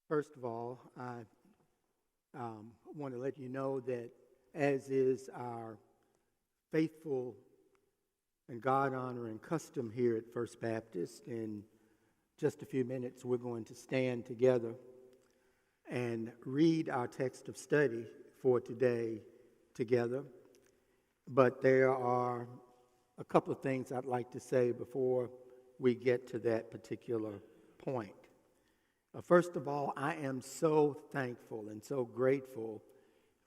First of all, I want to let you know that, as is our faithful and God-honoring custom here at First Baptist, in just a few minutes we're going to stand together and read our text of study for today together. But there are a couple of things I'd like to say before we get to that particular point. First of all, I am so thankful and so grateful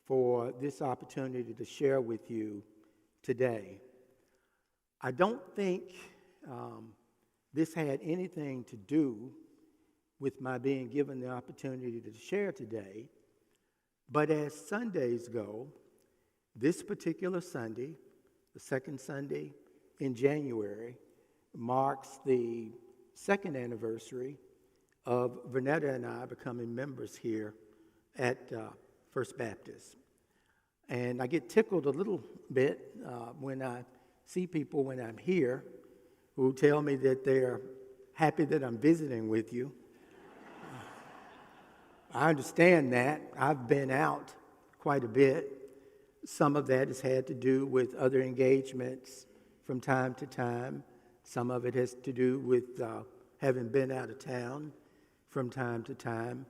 for this opportunity to share with you today. I don't think this had anything to do with my being given the opportunity to share today, but as Sundays go, this particular Sunday, the second Sunday in January, marks the second anniversary of Vernetta and I becoming members here at First Baptist. And I get tickled a little bit when I see people when I'm here who tell me that they're happy that I'm visiting with you. I understand that. I've been out quite a bit. Some of that has had to do with other engagements from time to time. Some of it has to do with having been out of town from time to time.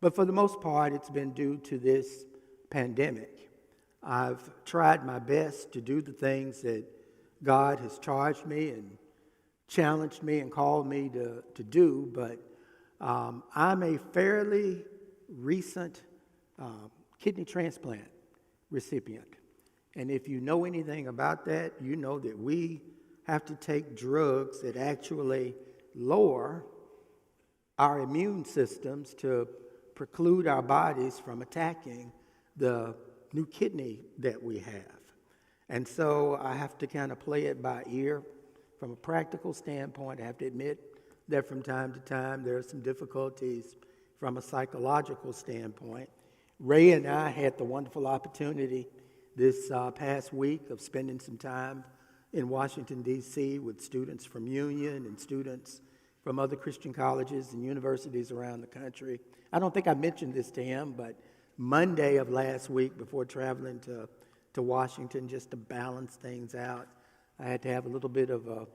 But for the most part, it's been due to this pandemic. I've tried my best to do the things that God has charged me and challenged me and called me to do, but I'm a fairly recent kidney transplant recipient. And if you know anything about that, you know that we have to take drugs that actually lower our immune systems to preclude our bodies from attacking the new kidney that we have. And so I have to kind of play it by ear. From a practical standpoint, I have to admit that from time to time there are some difficulties from a psychological standpoint. Ray and I had the wonderful opportunity this past week of spending some time in Washington, D.C. with students from Union and students from other Christian colleges and universities around the country. I don't think I mentioned this to him, but Monday of last week, before traveling to Washington just to balance things out, I had to have a little bit of a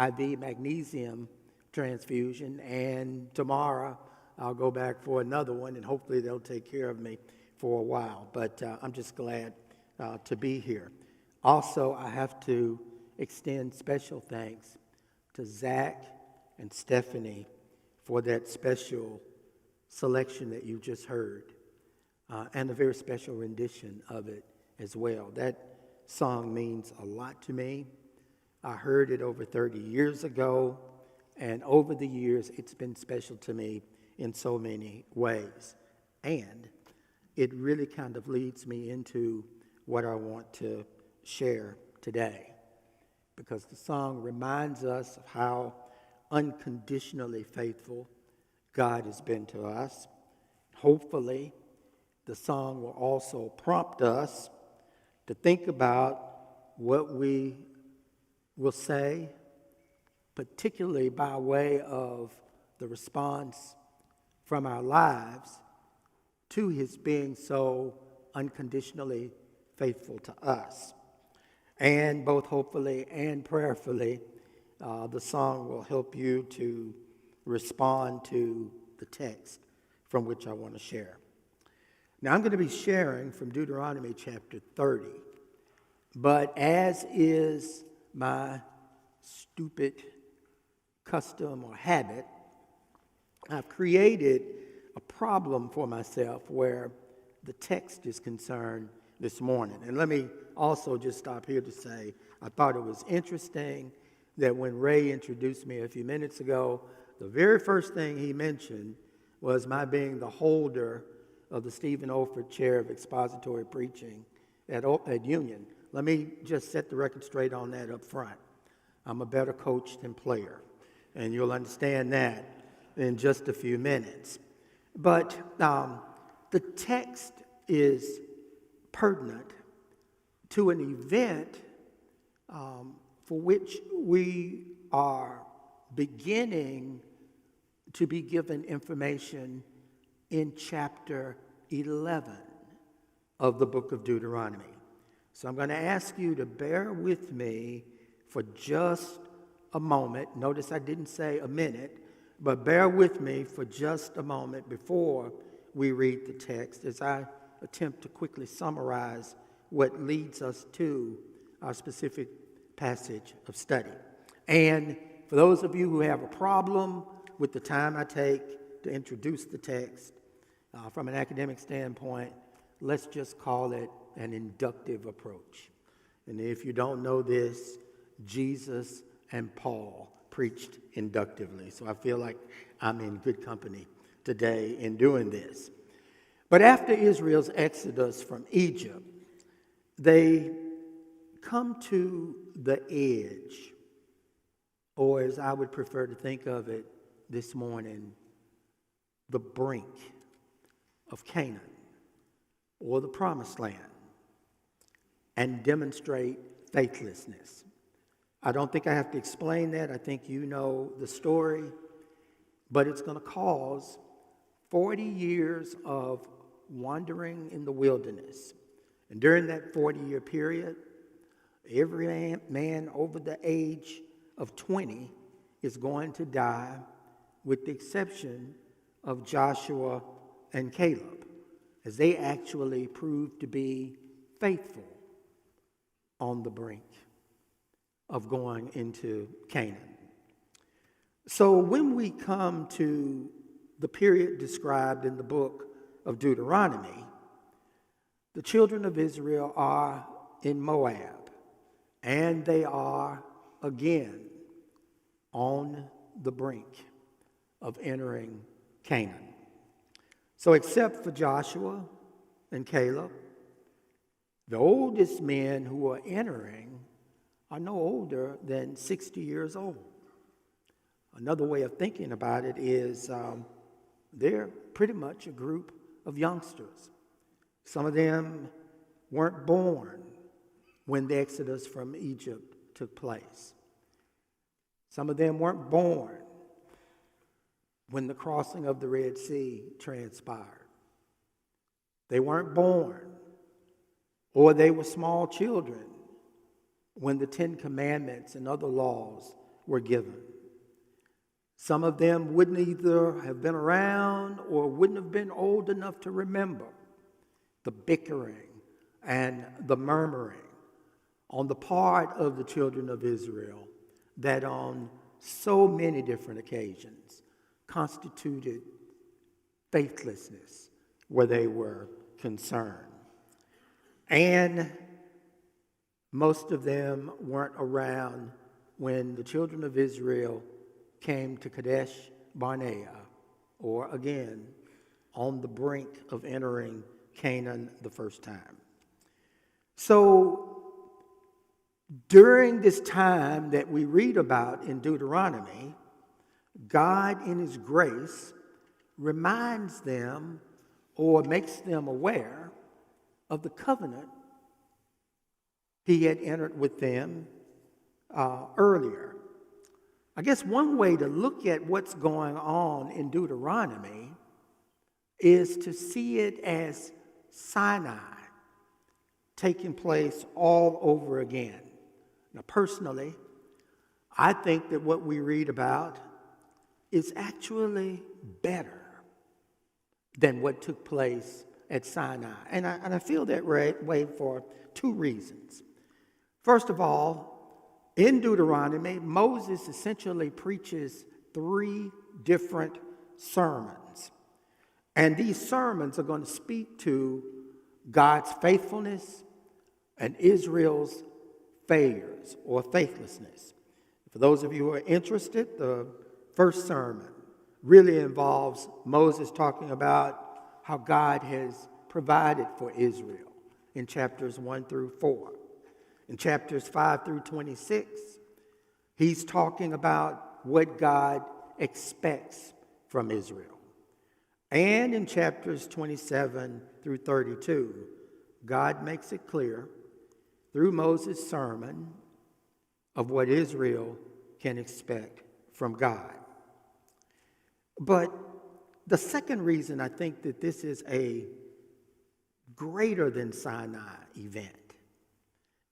IV magnesium transfusion, and tomorrow I'll go back for another one, and hopefully they'll take care of me for a while. But I'm just glad to be here. Also, I have to extend special thanks to Zach and Stephanie for that special selection that you just heard, and a very special rendition of it as well. That song means a lot to me. I heard it over 30 years ago, and over the years it's been special to me in so many ways. And it really kind of leads me into what I want to share today, because the song reminds us of how unconditionally faithful God has been to us. Hopefully, the song will also prompt us to think about what we will say, particularly by way of the response from our lives to his being so unconditionally faithful to us. And both hopefully and prayerfully, the song will help you to respond to the text from which I want to share. Now, I'm going to be sharing from Deuteronomy chapter 30, but as is my stupid custom or habit, I've created a problem for myself where the text is concerned this morning. And let me also just stop here to say I thought it was interesting that when Ray introduced me a few minutes ago, the very first thing he mentioned was my being the holder of the Stephen Olford Chair of Expository Preaching at Union. Let me just set the record straight on that up front. I'm a better coach than player, and you'll understand that in just a few minutes. But the text is pertinent to an event for which we are beginning to be given information in chapter 11 of the book of Deuteronomy. So I'm going to ask you to bear with me for just a moment. Notice I didn't say a minute, but bear with me for just a moment before we read the text as I attempt to quickly summarize what leads us to our specific passage of study. And for those of you who have a problem with the time I take to introduce the text, from an academic standpoint, let's just call it an inductive approach. And if you don't know this, Jesus and Paul preached inductively. So I feel like I'm in good company today in doing this. But after Israel's exodus from Egypt, they come to the edge, or as I would prefer to think of it this morning, the brink of Canaan, or the promised land, and demonstrate faithlessness. I don't think I have to explain that. I think you know the story, but it's going to cause 40 years of wandering in the wilderness. And during that 40-year period, every man over the age of 20 is going to die, with the exception of Joshua and Caleb, as they actually proved to be faithful on the brink of going into Canaan. So when we come to the period described in the book of Deuteronomy, the children of Israel are in Moab, and they are again on the brink of entering Canaan. So except for Joshua and Caleb, the oldest men who are entering are no older than 60 years old. Another way of thinking about it is they're pretty much a group of youngsters. Some of them weren't born when the exodus from Egypt took place. Some of them weren't born when the crossing of the Red Sea transpired. They weren't born, or they were small children when the Ten Commandments and other laws were given. Some of them wouldn't either have been around or wouldn't have been old enough to remember the bickering and the murmuring on the part of the children of Israel that on so many different occasions constituted faithlessness where they were concerned. And most of them weren't around when the children of Israel came to Kadesh Barnea, or again, on the brink of entering Canaan the first time. So during this time that we read about in Deuteronomy, God in His grace reminds them or makes them aware of the covenant He had entered with them earlier. I guess one way to look at what's going on in Deuteronomy is to see it as Sinai taking place all over again. Now, personally, I think that what we read about is actually better than what took place at Sinai. And I feel that way for two reasons. First of all, in Deuteronomy, Moses essentially preaches 3 different sermons. And these sermons are going to speak to God's faithfulness and Israel's failures or faithlessness. For those of you who are interested, the first sermon really involves Moses talking about how God has provided for Israel in chapters 1 through 4. In chapters 5 through 26, he's talking about what God expects from Israel. And in chapters 27 through 32, God makes it clear through Moses' sermon of what Israel can expect from God. But The second reason I think that this is a greater than Sinai event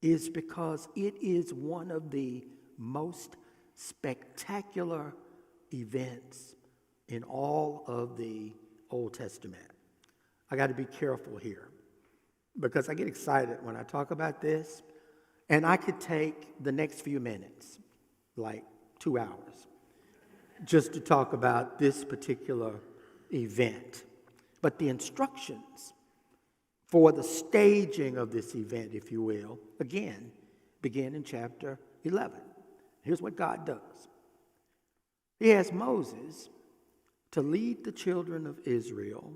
is because it is one of the most spectacular events in all of the Old Testament. I got to be careful here because I get excited when I talk about this, and I could take the next few minutes, like 2 hours, just to talk about this particular event. But the instructions for the staging of this event, if you will, again, begin in chapter 11. Here's what God does. He has Moses to lead the children of Israel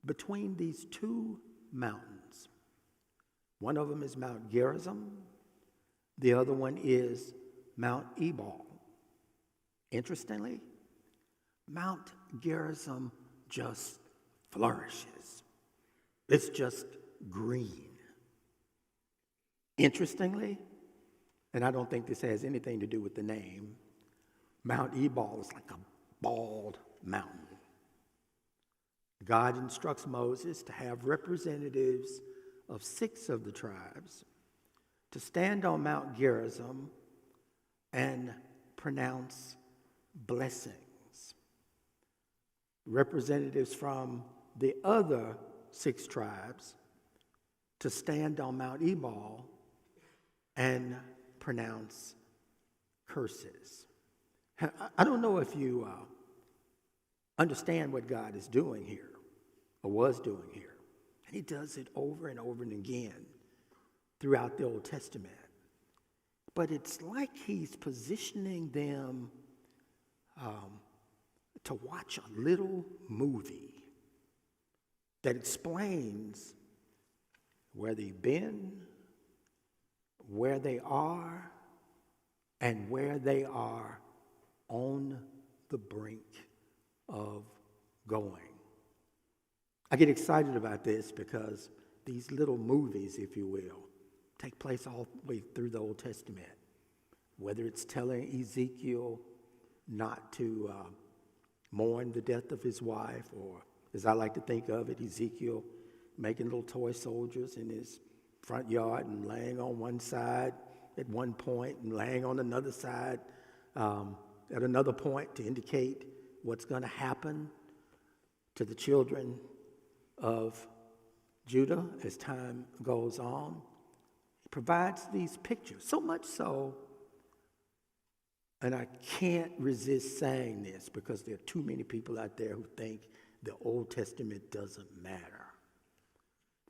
between these two mountains. One of them is Mount Gerizim. The other one is Mount Ebal. Interestingly, Mount Gerizim just flourishes. It's just green. Interestingly, and I don't think this has anything to do with the name, Mount Ebal is like a bald mountain. God instructs Moses to have representatives of 6 of the tribes to stand on Mount Gerizim and pronounce blessings. Representatives from the other 6 tribes to stand on Mount Ebal and pronounce curses. I don't know if you understand what God is doing here or was doing here. And he does it over and over and again throughout the Old Testament. But it's like he's positioning them to watch a little movie that explains where they've been, where they are, and where they are on the brink of going. I get excited about this because these little movies, if you will, take place all the way through the Old Testament. Whether it's telling Ezekiel not to mourn the death of his wife, or as I like to think of it, Ezekiel making little toy soldiers in his front yard and laying on one side at one point and laying on another side at another point to indicate what's going to happen to the children of Judah as time goes on. He provides these pictures, so much so, and I can't resist saying this because there are too many people out there who think the Old Testament doesn't matter.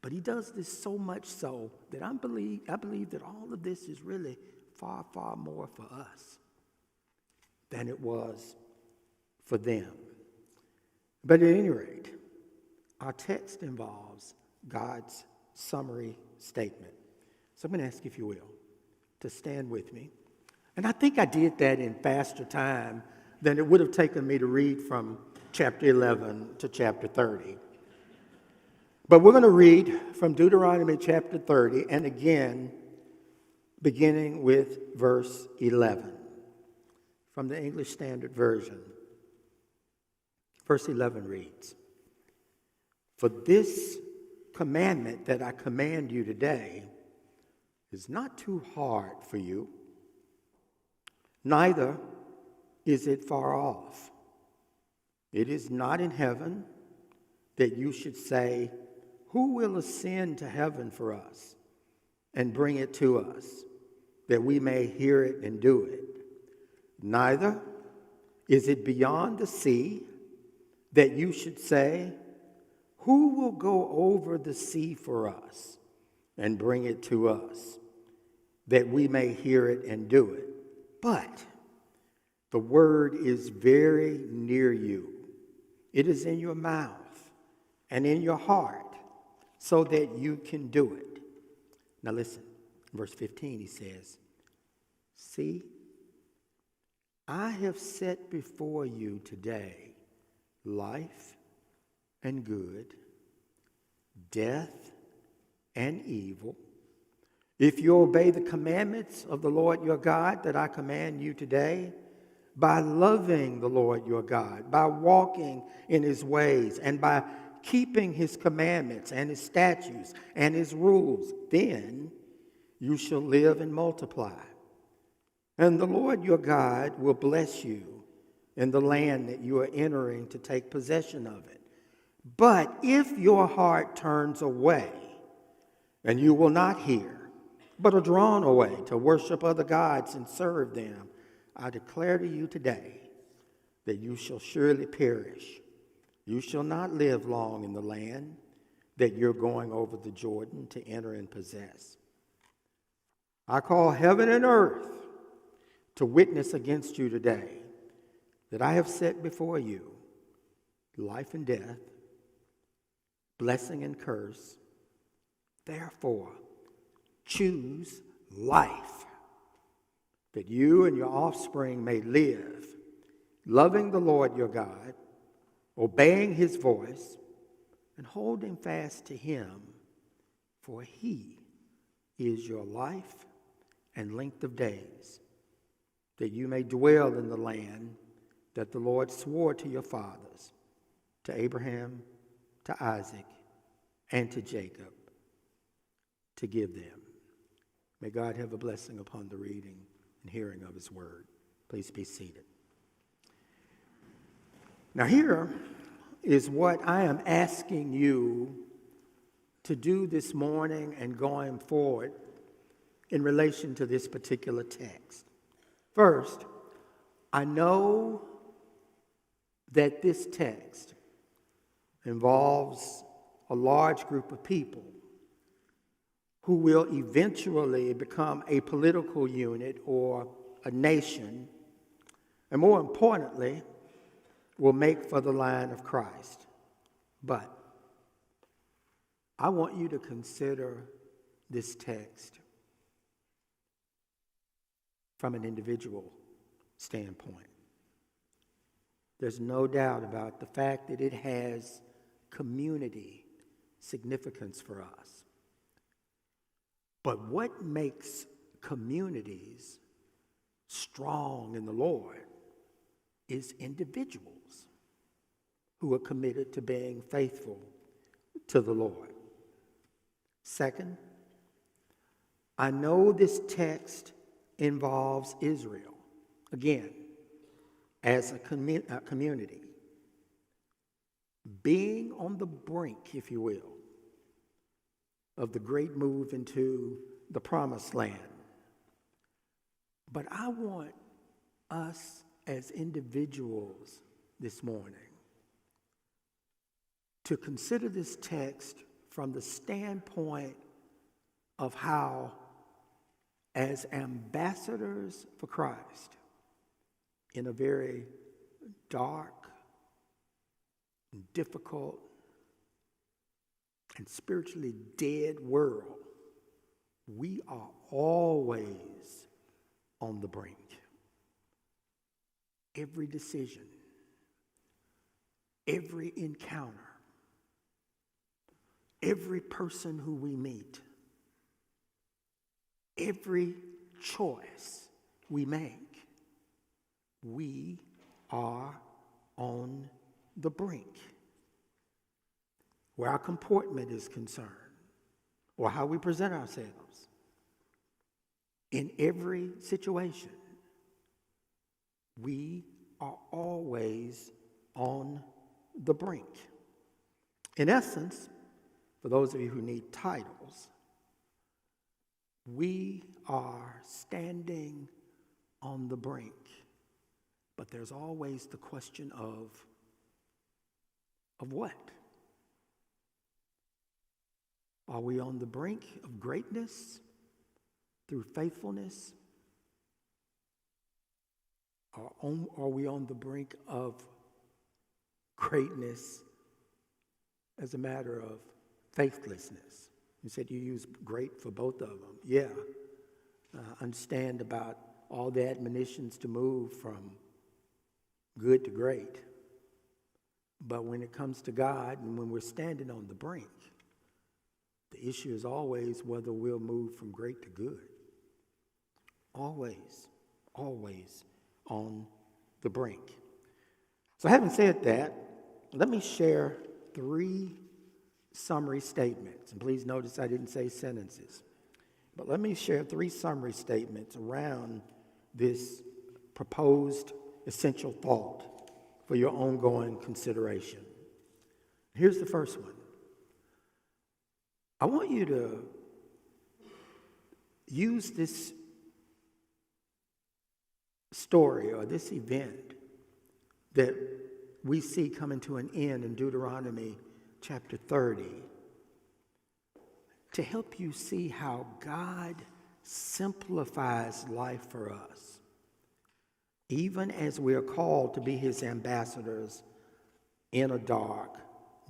But he does this so much so that I believe that all of this is really far, far more for us than it was for them. But at any rate, our text involves God's summary statement. So I'm going to ask, if you will, to stand with me. And I think I did that in faster time than it would have taken me to read from chapter 11 to chapter 30. But we're going to read from Deuteronomy chapter 30, and again, beginning with verse 11 from the English Standard Version. Verse 11 reads, "For this commandment that I command you today is not too hard for you, neither is it far off. It is not in heaven that you should say, 'Who will ascend to heaven for us and bring it to us, that we may hear it and do it?' Neither is it beyond the sea that you should say, 'Who will go over the sea for us and bring it to us, that we may hear it and do it?' But the word is very near you. It is in your mouth and in your heart, so that you can do it." Now listen, verse 15, he says, "See, I have set before you today life and good, death and evil. If you obey the commandments of the Lord your God that I command you today, by loving the Lord your God, by walking in his ways, and by keeping his commandments and his statutes and his rules, then you shall live and multiply. And the Lord your God will bless you in the land that you are entering to take possession of it. But if your heart turns away, and you will not hear, but are drawn away to worship other gods and serve them, I declare to you today that you shall surely perish. You shall not live long in the land that you're going over the Jordan to enter and possess. I call heaven and earth to witness against you today that I have set before you life and death, blessing and curse. Therefore, choose life, that you and your offspring may live, loving the Lord your God, obeying his voice, and holding fast to him, for he is your life and length of days, that you may dwell in the land that the Lord swore to your fathers, to Abraham, to Isaac, and to Jacob, to give them. May God have a blessing upon the reading and hearing of his word. Please be seated. Now here is what I am asking you to do this morning and going forward in relation to this particular text. First, I know that this text involves a large group of people who will eventually become a political unit or a nation, and more importantly, will make for the line of Christ. But I want you to consider this text from an individual standpoint. There's no doubt about the fact that it has community significance for us. But what makes communities strong in the Lord is individuals who are committed to being faithful to the Lord. Second, I know this text involves Israel, again, as a community, being on the brink, if you will, of the great move into the promised land. But I want us as individuals this morning to consider this text from the standpoint of how, as ambassadors for Christ in a very dark, difficult, and spiritually dead world, we are always on the brink. Every decision, every encounter, every person who we meet, every choice we make, we are on the brink. Where our comportment is concerned, or how we present ourselves, in every situation, we are always on the brink. In essence, for those of you who need titles, we are standing on the brink. But there's always the question of what? Are we on the brink of greatness through faithfulness? Or are we on the brink of greatness as a matter of faithlessness? You said you use great for both of them. Yeah. Understand about all the admonitions to move from good to great. But when it comes to God and when we're standing on the brink, the issue is always whether we'll move from great to good. Always, always on the brink. So having said that, let me share 3 summary statements. And please notice I didn't say sentences. But let me share 3 summary statements around this proposed essential thought for your ongoing consideration. Here's the first one. I want you to use this story or this event that we see coming to an end in Deuteronomy chapter 30 to help you see how God simplifies life for us, even as we are called to be his ambassadors in a dark,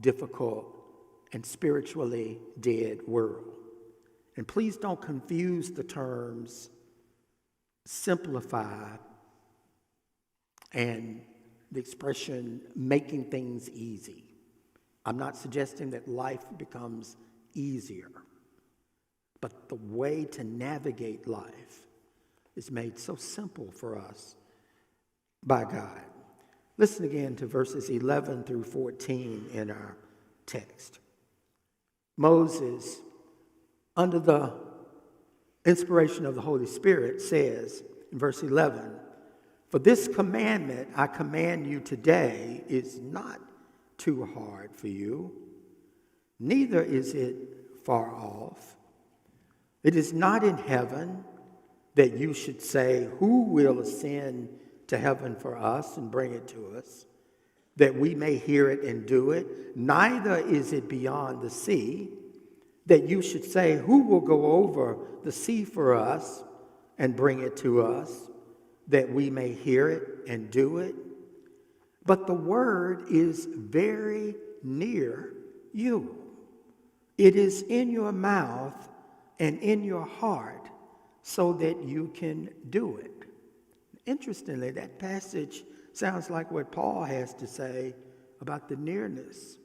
difficult, and spiritually dead world. And please don't confuse the terms simplify and the expression making things easy. I'm not suggesting that life becomes easier, but the way to navigate life is made so simple for us by God. Listen again to verses 11 through 14 in our text. Moses, under the inspiration of the Holy Spirit, says in verse 11, "For this commandment I command you today is not too hard for you, neither is it far off. It is not in heaven that you should say, 'Who will ascend to heaven for us and bring it to us, that we may hear it and do it?' Neither is it beyond the sea that you should say, 'Who will go over the sea for us and bring it to us, that we may hear it and do it?' But the word is very near you. It is in your mouth and in your heart, so that you can do it." Interestingly, that passage sounds like what Paul has to say about the nearness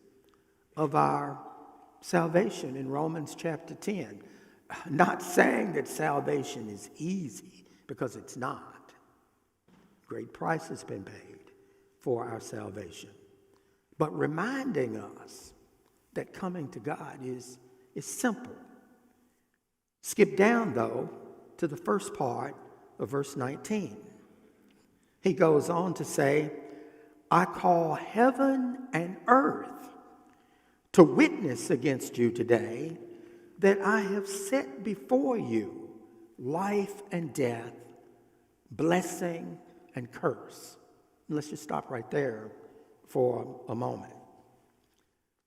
of our salvation in Romans chapter 10. Not saying that salvation is easy, because it's not. Great price has been paid for our salvation. But reminding us that coming to God is simple. Skip down, though, to the first part of verse 19. He goes on to say, "I call heaven and earth to witness against you today that I have set before you life and death, blessing and curse." And let's just stop right there for a moment.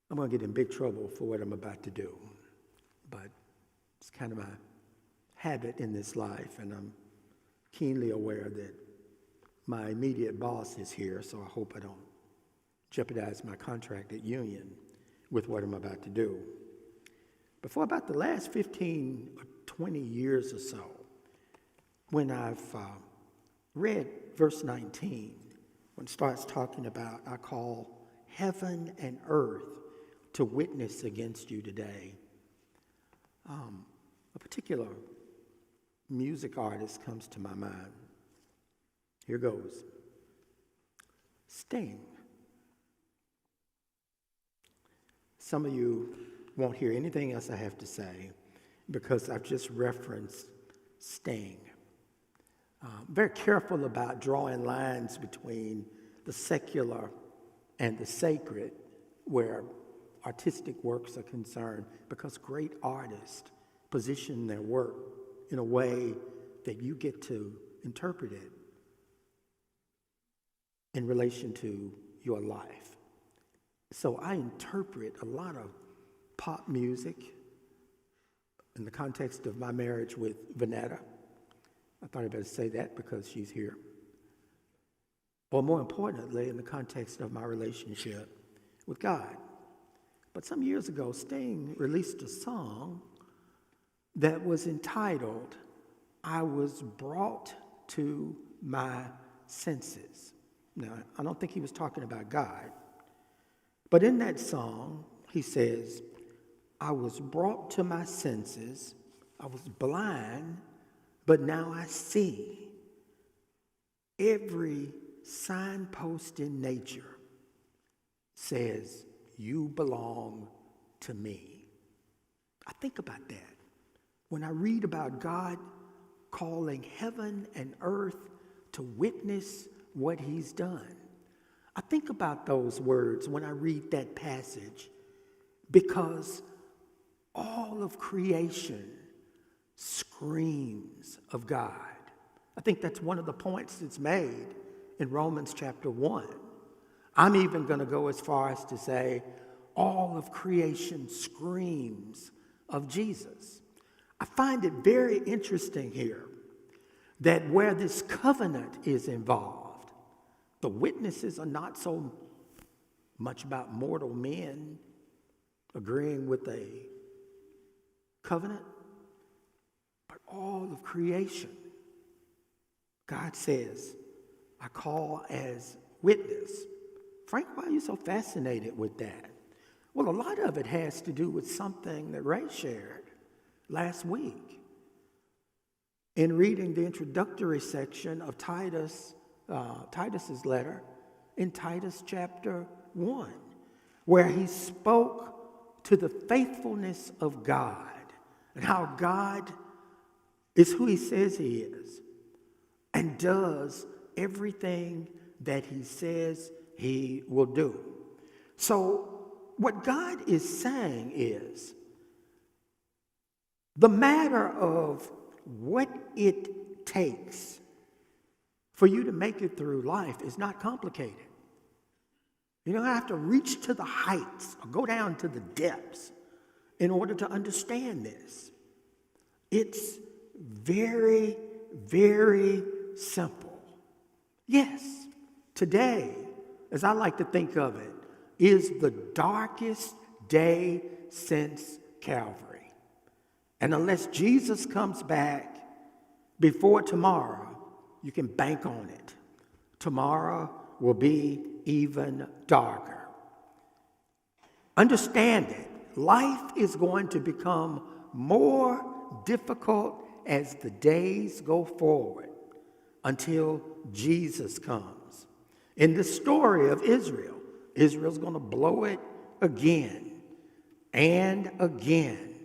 I'm going to get in big trouble for what I'm about to do, but it's kind of my habit in this life, and I'm keenly aware that my immediate boss is here, so I hope I don't jeopardize my contract at Union with what I'm about to do. But for about the last 15 or 20 years or so, when I've read verse 19, when it starts talking about, "I call heaven and earth to witness against you today," a particular music artist comes to my mind. Here goes. Sting. Some of you won't hear anything else I have to say because I've just referenced Sting. Very careful about drawing lines between the secular and the sacred where artistic works are concerned, because great artists position their work in a way that you get to interpret it in relation to your life. So I interpret a lot of pop music in the context of my marriage with Vanetta. I thought I'd better say that because she's here. Or more importantly, in the context of my relationship with God. But some years ago, Sting released a song that was entitled, "I Was Brought to My Senses." Now, I don't think he was talking about God. But in that song, he says, "I was brought to my senses. I was blind, but now I see. Every signpost in nature says, you belong to me. I think about that. When I read about God calling heaven and earth to witness what he's done, I think about those words when I read that passage, because all of creation screams of God. I think that's one of the points that's made in Romans chapter 1. I'm even going to go as far as to say all of creation screams of Jesus. I find it very interesting here that where this covenant is involved, the witnesses are not so much about mortal men agreeing with a covenant, but all of creation. God says, I call as witness. Frank, why are you so fascinated with that? Well, a lot of it has to do with something that Ray shared last week in reading the introductory section of Titus's letter in Titus chapter 1, where he spoke to the faithfulness of God and how God is who he says he is and does everything that he says he will do. So what God is saying is the matter of what it takes for you to make it through life is not complicated. You don't have to reach to the heights or go down to the depths in order to understand this. It's very, very simple. Yes, today, as I like to think of it, is the darkest day since Calvary. And unless Jesus comes back before tomorrow, you can bank on it. Tomorrow will be even darker. Understand it. Life is going to become more difficult as the days go forward until Jesus comes. In the story of Israel, Israel's going to blow it again and again.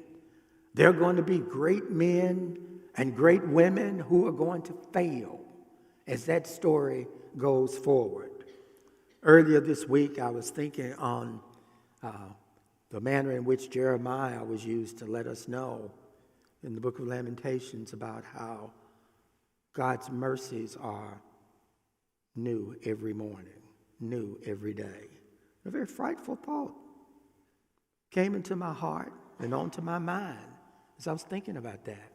There are going to be great men and great women who are going to fail as that story goes forward. Earlier this week, I was thinking on the manner in which Jeremiah was used to let us know in the book of Lamentations about how God's mercies are new every morning, new every day. A very frightful thought came into my heart and onto my mind as I was thinking about that.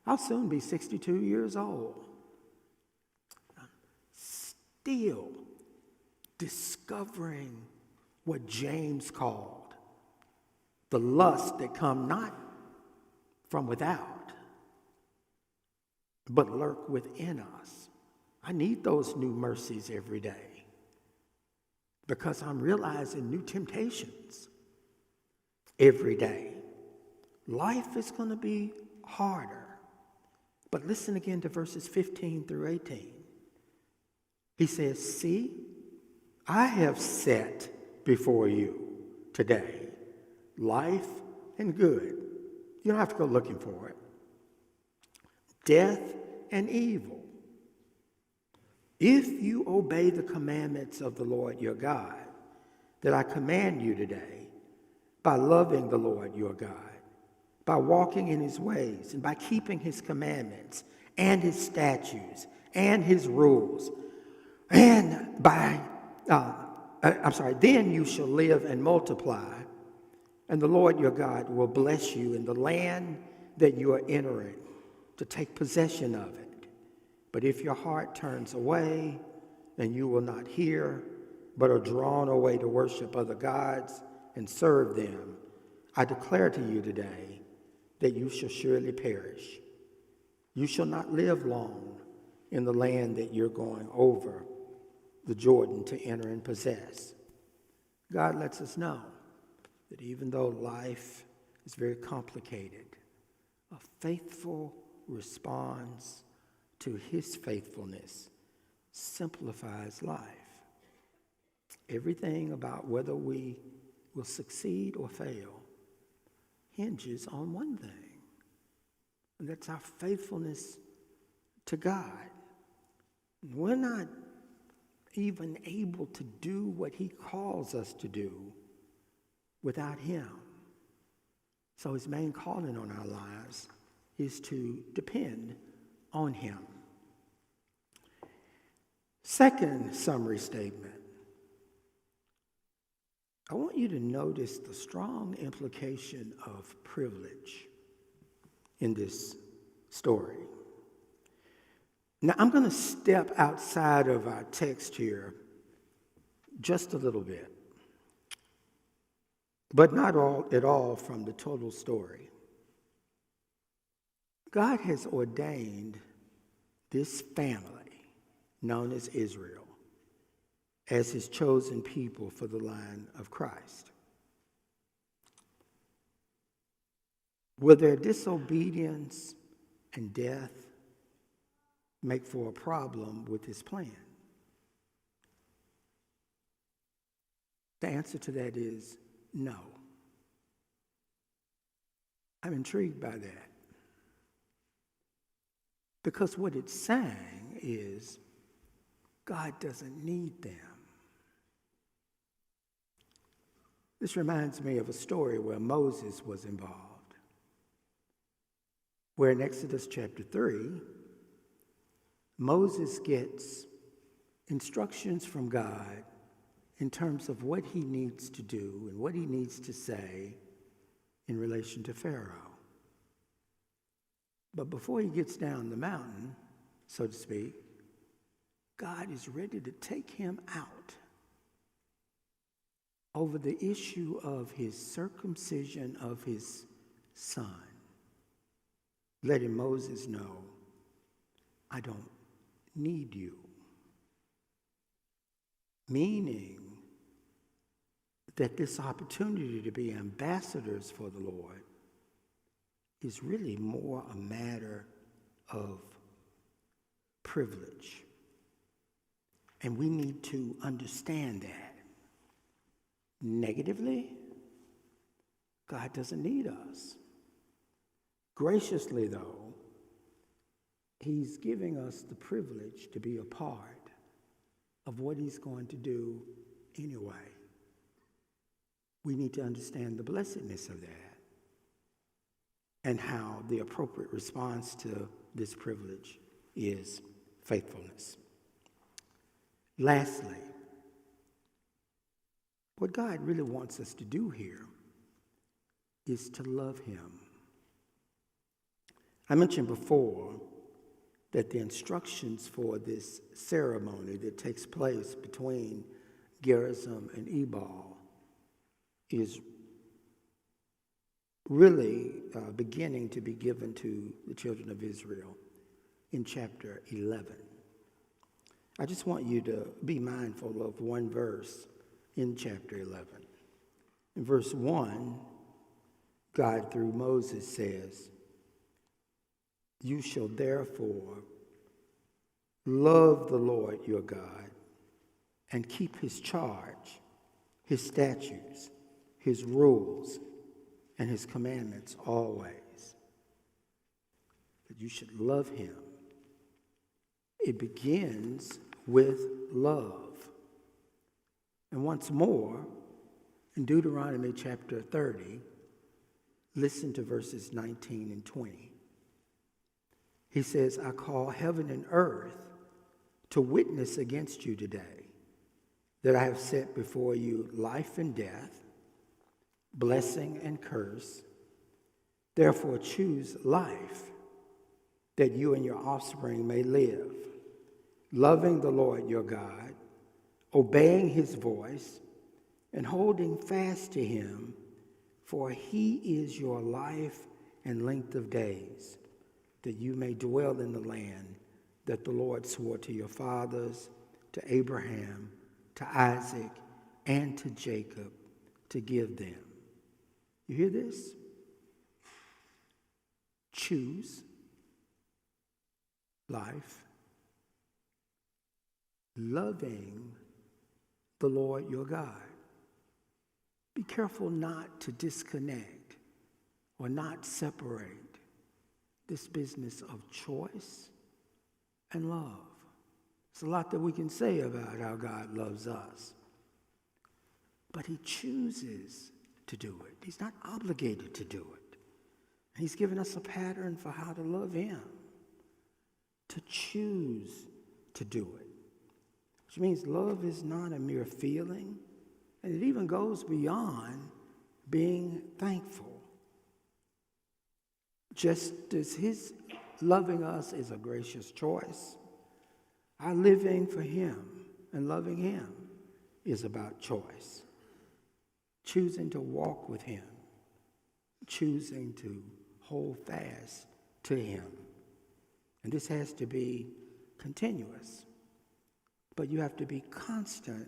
I'll soon be 62 years old. I'm still discovering what James called the lust that come not from without, but lurk within us. I need those new mercies every day because I'm realizing new temptations every day. Life is going to be harder. But listen again to verses 15 through 18. He says, see, I have set before you today life and good. You don't have to go looking for it. Death and evil. If you obey the commandments of the Lord your God that I command you today, by loving the Lord your God, by walking in his ways and by keeping his commandments and his statutes and his rules, and then you shall live and multiply, and the Lord your God will bless you in the land that you are entering to take possession of it. But if your heart turns away, then you will not hear, but are drawn away to worship other gods and serve them, I declare to you today that you shall surely perish. You shall not live long in the land that you're going over the Jordan to enter and possess. God lets us know that even though life is very complicated, a faithful response to his faithfulness simplifies life. Everything about whether we will succeed or fail hinges on one thing, and that's our faithfulness to God. We're not even able to do what he calls us to do without him. So his main calling on our lives is to depend on him. Second summary statement. I want you to notice the strong implication of privilege in this story. Now, I'm going to step outside of our text here just a little bit, but not at all from the total story. God has ordained this family, known as Israel, as his chosen people for the line of Christ. Will their disobedience and death make for a problem with his plan? The answer to that is no. I'm intrigued by that, because what it's saying is God doesn't need them. This reminds me of a story where Moses was involved, where in Exodus chapter 3, Moses gets instructions from God in terms of what he needs to do and what he needs to say in relation to Pharaoh. But before he gets down the mountain, so to speak, God is ready to take him out over the issue of his circumcision of his son, letting Moses know, I don't need you. Meaning that this opportunity to be ambassadors for the Lord is really more a matter of privilege. And we need to understand that. Negatively, God doesn't need us. Graciously, though, he's giving us the privilege to be a part of what he's going to do anyway. We need to understand the blessedness of that and how the appropriate response to this privilege is faithfulness. Lastly, what God really wants us to do here is to love him. I mentioned before that the instructions for this ceremony that takes place between Gerizim and Ebal is really beginning to be given to the children of Israel in chapter 11. I just want you to be mindful of one verse in chapter 11. In verse 1, God through Moses says, you shall therefore love the Lord your God and keep his charge, his statutes, his rules, and his commandments always. That you should love him. It begins with love. And once more, in Deuteronomy chapter 30, listen to verses 19 and 20. He says, I call heaven and earth to witness against you today that I have set before you life and death, blessing and curse. Therefore choose life, that you and your offspring may live, loving the Lord your God, obeying his voice, and holding fast to him, for he is your life and length of days, that you may dwell in the land that the Lord swore to your fathers, to Abraham, to Isaac, and to Jacob, to give them. You hear this? Choose life, loving the Lord your God. Be careful not to disconnect or not separate this business of choice and love. There's a lot that we can say about how God loves us, but he chooses to do it. He's not obligated to do it. He's given us a pattern for how to love him, to choose to do it, which means love is not a mere feeling, and it even goes beyond being thankful. Just as his loving us is a gracious choice, our living for him and loving him is about choice. Choosing to walk with him, choosing to hold fast to him. And this has to be continuous. But you have to be constant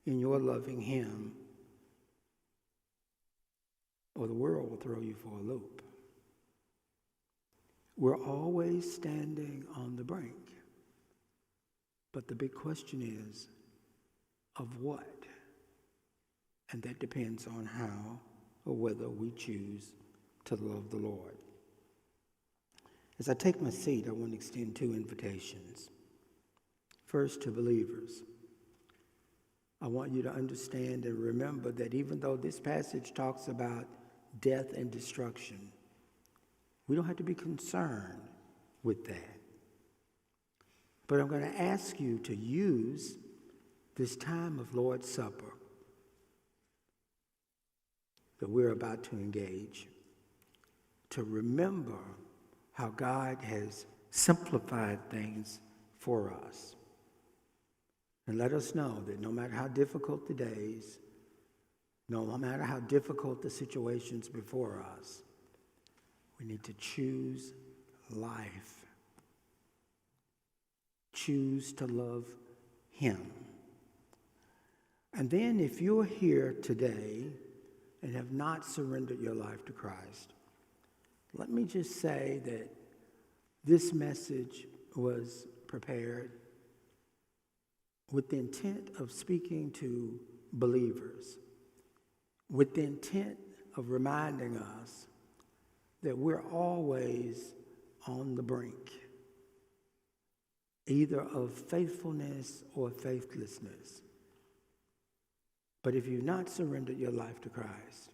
in your loving him, or the world will throw you for a loop. We're always standing on the brink. But the big question is, of what? And that depends on how or whether we choose to love the Lord. As I take my seat, I want to extend two invitations. First, to believers. I want you to understand and remember that even though this passage talks about death and destruction, we don't have to be concerned with that. But I'm going to ask you to use this time of Lord's Supper that we're about to engage to remember how God has simplified things for us. And let us know that no matter how difficult the days, no matter how difficult the situations before us, we need to choose life. Choose to love him. And then if you're here today and have not surrendered your life to Christ, let me just say that this message was prepared with the intent of speaking to believers, with the intent of reminding us that we're always on the brink, either of faithfulness or faithlessness. But if you've not surrendered your life to Christ,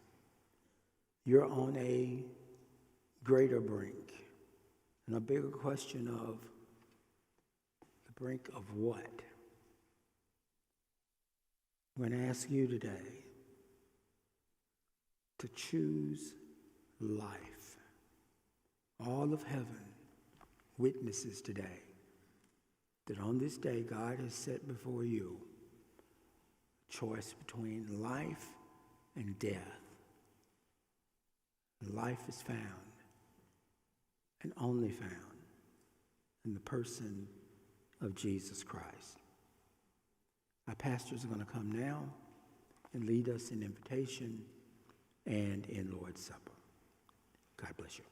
you're on a greater brink, and a bigger question of the brink of what? I'm going to ask you today to choose life. All of heaven witnesses today that on this day God has set before you a choice between life and death. Life is found and only found in the person of Jesus Christ. Our pastors are going to come now and lead us in invitation and in Lord's Supper. God bless you.